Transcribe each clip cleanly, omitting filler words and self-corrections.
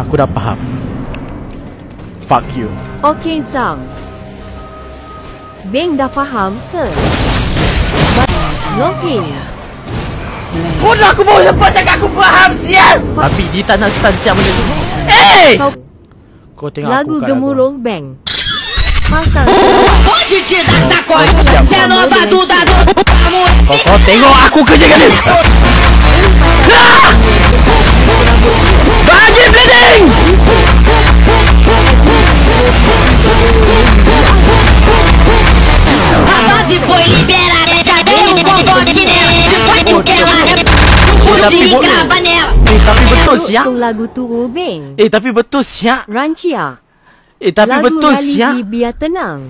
Aku dah faham. Fuck you. Okey Zam, Beng dah faham ke? Login. Bodoh, aku baru lepas cakap aku faham, sial. Tapi dia tak nak stun siap benda tu. Kau tengok Lagu aku kat gemuruh Beng. Pasang Pode te dar sacode, se é nova do dado. Kau tengok aku kerjakan dia. Bagi bleeding. A base foi liberada, já deu um convoque nela. Depois que ela podia grava nela. Tapi betul siap. Tung lagu tu Beng. Tapi betul siap. Rancia. Tapi Lagu betul Rally siap. biar tenang.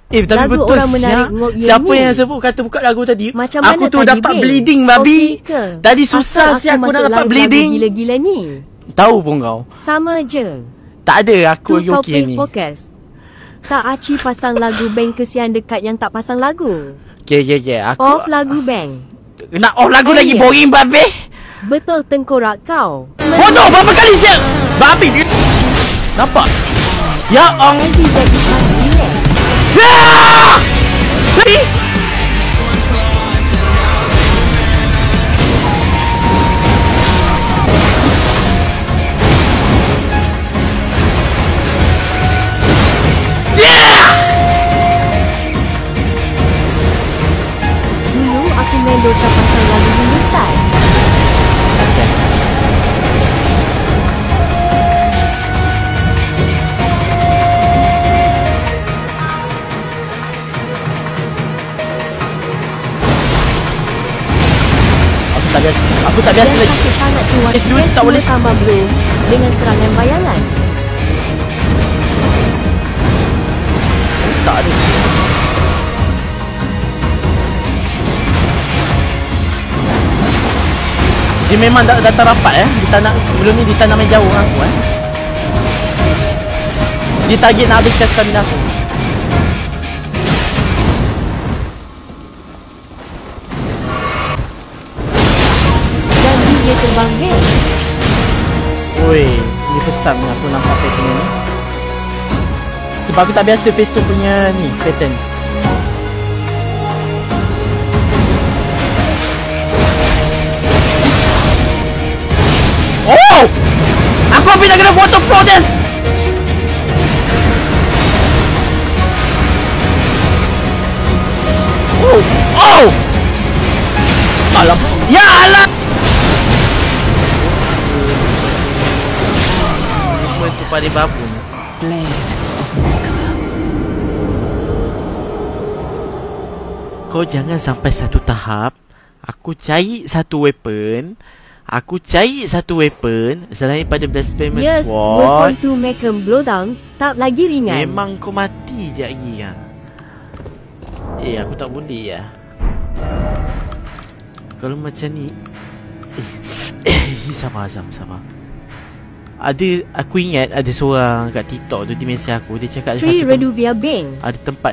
Tapi lagu betul orang menarik siap. ngok Siapa ni. yang sebut kata buka lagu tadi? Macam aku mana tu tadi, dapat Beng? bleeding babi. Okey ke? Tadi susah Asal siap aku nak masuk dapat live bleeding. lagu gila-gila ni. Tahu pun kau. Sama je. Tak ada aku Tu lagi kau okey play ni. fokus. Tak Aci pasang lagu Beng kesian dekat yang tak pasang lagu. Okay. Aku Off lagu Beng. nak off lagu lagi Ya. boring babi. Betul tengkorak kau. Bodoh berapa kali siap. Babi. Nampak? Ya Allah. Nanti jadi pagi relax. Ah! Dulu aku main Dota pasang lagu Hindustan. Aku tak biasa lagi. Sakit sangat tu waktu S2 tak boleh tambah blue dengan serangan bayangan. Tak ada. Dia memang datang rapat Dia tak nak, sebelum ni dia tak nak main jauh dengan aku Dia target nak habiskan stamina aku. Janji dia terbang Beng. Oi, ni first time aku nampak pattern ni. Sebab aku tak biasa face tu punya ni pattern. Oh! Aku habis nak kena water flow dance. Oh! Oh! Alam. Ya Allah! Semua tu pada babu. Blade of Mikala. Kau jangan sampai satu tahap aku cari satu weapon. Selain pada Blasphemous Yes, Sword. weapon to make a blowdown tak lagi ringan. Memang kau mati je lagi ya. Aku tak boleh ya. Kalau macam ni sabar. Aku ingat ada seorang kat TikTok tu di mesej aku. Dia cakap ada Free satu Reduvia Beng. ada tempat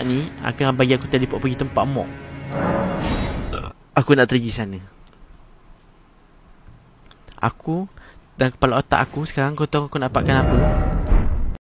ni akan bagi aku teleport pergi tempat mob. Aku nak pergi sana. Aku dan kepala otak aku sekarang, kau tahu aku nak dapatkan apa?